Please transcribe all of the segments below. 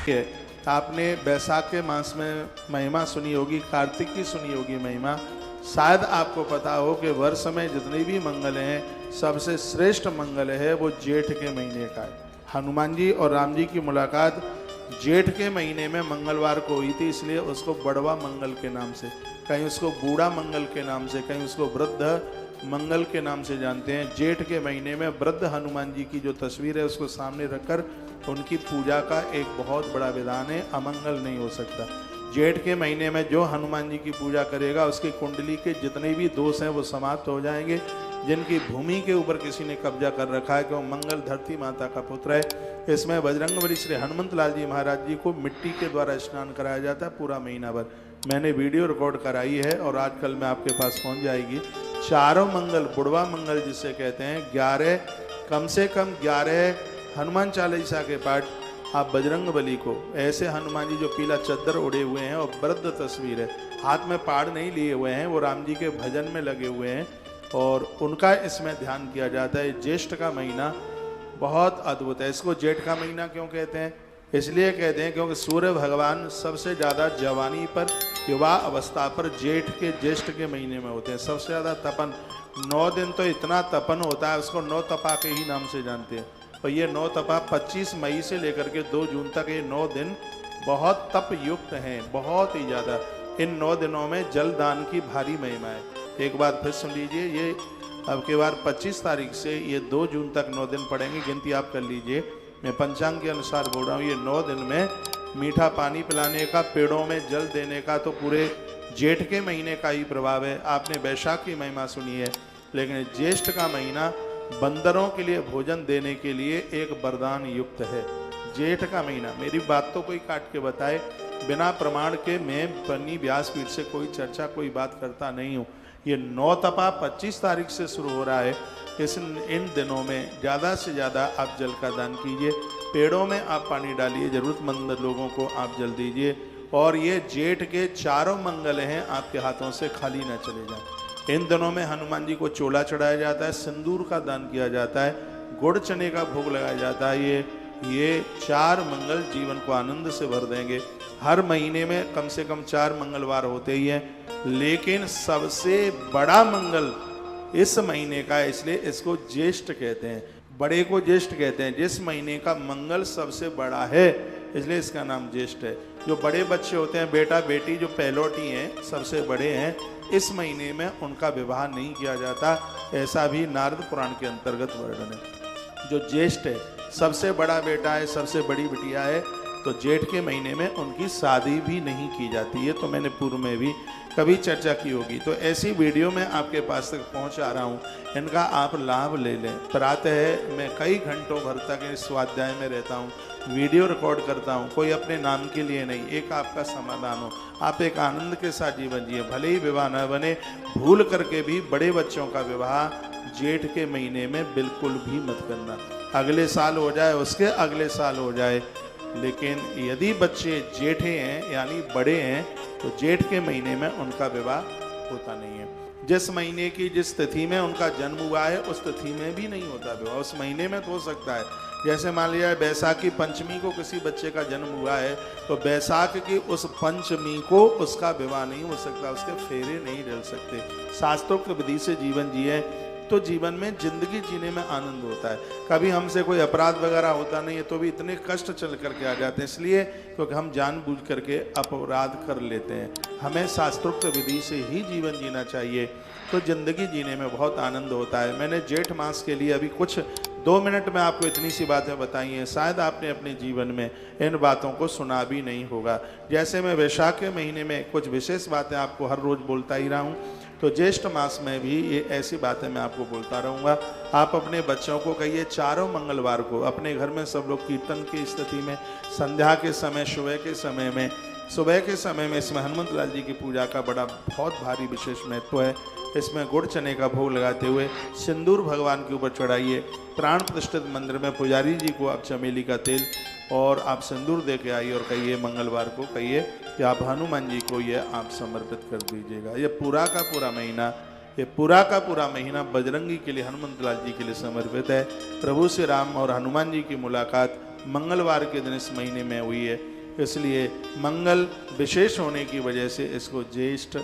है। आपने बैसाख के मास में महिमा सुनी होगी, कार्तिक की सुनी होगी महिमा। शायद आपको पता हो कि वर्ष में जितने भी मंगल हैं, सबसे श्रेष्ठ मंगल है वो जेठ के महीने का है। हनुमान जी और राम जी की मुलाकात जेठ के महीने में मंगलवार को हुई थी, इसलिए उसको बड़वा मंगल के नाम से, कहीं उसको बूढ़ा मंगल के नाम से, कहीं उसको वृद्ध मंगल के नाम से जानते हैं। जेठ के महीने में वृद्ध हनुमान जी की जो तस्वीर है उसको सामने रखकर उनकी पूजा का एक बहुत बड़ा विधान है, अमंगल नहीं हो सकता। जेठ के महीने में जो हनुमान जी की पूजा करेगा उसकी कुंडली के जितने भी दोष हैं वो समाप्त हो जाएंगे। जिनकी भूमि के ऊपर किसी ने कब्जा कर रखा है कि वो मंगल धरती माता का पुत्र है, इसमें बजरंगबली श्री हनुमंत लाल जी महाराज जी को मिट्टी के द्वारा स्नान कराया जाता है पूरा महीना भर। मैंने वीडियो रिकॉर्ड कराई है और आज कल में आपके पास पहुंच जाएगी। चारों मंगल, बुढ़वा मंगल जिसे कहते हैं, 11 कम से कम 11 हनुमान चालीसा के पाठ आप बजरंगबली को, ऐसे हनुमान जी जो पीला चद्दर उड़े हुए हैं और वृद्ध तस्वीर है, हाथ में पहाड़ नहीं लिए हुए हैं, वो राम जी के भजन में लगे हुए हैं और उनका इसमें ध्यान किया जाता है। ज्येष्ठ का महीना बहुत अद्भुत है। इसको जेठ का महीना क्यों कहते हैं? इसलिए कहते हैं क्योंकि सूर्य भगवान सबसे ज़्यादा जवानी पर, युवा अवस्था पर जेठ के ज्येष्ठ के महीने में होते हैं। सबसे ज़्यादा तपन, 9 दिन तो इतना तपन होता है, उसको 9 तपा के ही नाम से जानते हैं। और ये 9 तपा 25 मई से लेकर के 2 जून तक ये 9 दिन बहुत तप युक्त हैं, बहुत ही ज़्यादा। इन 9 दिनों में जलदान की भारी महिमा है। एक बात फिर सुन लीजिए, ये अब के बार 25 तारीख से ये 2 जून तक 9 दिन पड़ेंगे, गिनती आप कर लीजिए। मैं पंचांग के अनुसार बोल रहा हूँ। ये 9 दिन में मीठा पानी पिलाने का, पेड़ों में जल देने का तो पूरे जेठ के महीने का ही प्रभाव है। आपने वैशाख की महिमा सुनी है, लेकिन ज्येष्ठ का महीना बंदरों के लिए भोजन देने के लिए एक वरदान युक्त है। जेठ का महीना, मेरी बात तो कोई काट के बताए, बिना प्रमाण के मैं पन्नी व्यासपीठ से कोई चर्चा, कोई बात करता नहीं हूँ। ये 9 तपा 25 तारीख से शुरू हो रहा है। इन दिनों में ज़्यादा से ज़्यादा आप जल का दान कीजिए, पेड़ों में आप पानी डालिए, ज़रूरतमंद लोगों को आप जल दीजिए। और ये जेठ के चारों मंगल हैं, आपके हाथों से खाली ना चले जाएं। इन दिनों में हनुमान जी को चोला चढ़ाया जाता है, सिंदूर का दान किया जाता है, गुड़ चने का भोग लगाया जाता है। ये 4 मंगल जीवन को आनंद से भर देंगे। हर महीने में कम से कम 4 मंगलवार होते ही हैं, लेकिन सबसे बड़ा मंगल इस महीने का है, इसलिए इसको ज्येष्ठ कहते हैं। बड़े को ज्येष्ठ कहते हैं। जिस महीने का मंगल सबसे बड़ा है इसलिए इसका नाम ज्येष्ठ है। जो बड़े बच्चे होते हैं, बेटा बेटी जो पहलौटी हैं, सबसे बड़े हैं, इस महीने में उनका विवाह नहीं किया जाता, ऐसा भी नारद पुराण के अंतर्गत वर्णन है। जो ज्येष्ठ है, सबसे बड़ा बेटा है, सबसे बड़ी बिटिया है, तो जेठ के महीने में उनकी शादी भी नहीं की जाती है। तो मैंने पूर्व में भी कभी चर्चा की होगी। तो ऐसी वीडियो में आपके पास तक पहुंचा रहा हूं, इनका आप लाभ ले लें। प्रातः मैं कई घंटों भर तक इस स्वाध्याय में रहता हूं, वीडियो रिकॉर्ड करता हूं, कोई अपने नाम के लिए नहीं, एक आपका समाधान हो, आप एक आनंद के साथ जीवन जिए। भले ही विवाह न बने, भूल करके भी बड़े बच्चों का विवाह जेठ के महीने में बिल्कुल भी मत करना। अगले साल हो जाए, उसके अगले साल हो जाए, लेकिन यदि बच्चे जेठे हैं यानी बड़े हैं तो जेठ के महीने में उनका विवाह होता नहीं है। जिस महीने की जिस तिथि में उनका जन्म हुआ है उस तिथि में भी नहीं होता विवाह, उस महीने में तो हो सकता है। जैसे मान लिया बैसाख की पंचमी को किसी बच्चे का जन्म हुआ है तो बैसाख की उस पंचमी को उसका विवाह नहीं हो सकता, उसके फेरे नहीं डल सकते। शास्त्रोक्त विधि से जीवन जिए तो जीवन में जिंदगी जीने में आनंद होता है। कभी हमसे कोई अपराध वगैरह होता नहीं है तो भी इतने कष्ट चल करके आ जाते हैं, इसलिए क्योंकि हम जानबूझ करके अपराध कर लेते हैं। हमें शास्त्रोक्त विधि से ही जीवन जीना चाहिए तो जिंदगी जीने में बहुत आनंद होता है। मैंने जेठ मास के लिए अभी कुछ 2 मिनट में आपको इतनी सी बातें बताई हैं, शायद आपने अपने जीवन में इन बातों को सुना भी नहीं होगा। जैसे मैं वैशाख के महीने में कुछ विशेष बातें आपको हर रोज़ बोलता ही रहा हूँ, तो ज्येष्ठ मास में भी ये ऐसी बातें मैं आपको बोलता रहूँगा। आप अपने बच्चों को कहिए, चारों मंगलवार को अपने घर में सब लोग कीर्तन की स्थिति में, संध्या के समय, सुबह के समय में इसमें हनुमंत लाल जी की पूजा का बड़ा बहुत भारी विशेष महत्व है। इसमें गुड़ चने का भोग लगाते हुए सिंदूर भगवान के ऊपर चढ़ाइए। प्राण प्रतिष्ठित मंदिर में पुजारी जी को आप चमेली का तेल और आप सिंदूर दे के आइए और कहिए, मंगलवार को कहिए कि आप हनुमान जी को ये आप समर्पित कर दीजिएगा। ये पूरा का पूरा महीना बजरंगी के लिए, हनुमंत लाल जी के लिए समर्पित है। प्रभु श्री राम और हनुमान जी की मुलाकात मंगलवार के दिन इस महीने में हुई है। इसलिए मंगल विशेष होने की वजह से इसको ज्येष्ठ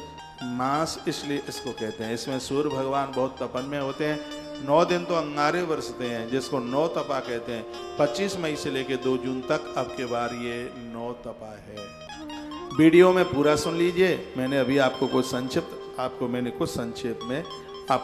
मास इसलिए इसको कहते हैं। इसमें सूर्य भगवान बहुत तपन में होते हैं। 9 दिन तो अंगारे बरसते हैं, जिसको 9 तपा कहते हैं। 25 मई से लेकर 2 जून तक अब के बार ये 9 तपा है। वीडियो में पूरा सुन लीजिए। मैंने कुछ संक्षेप में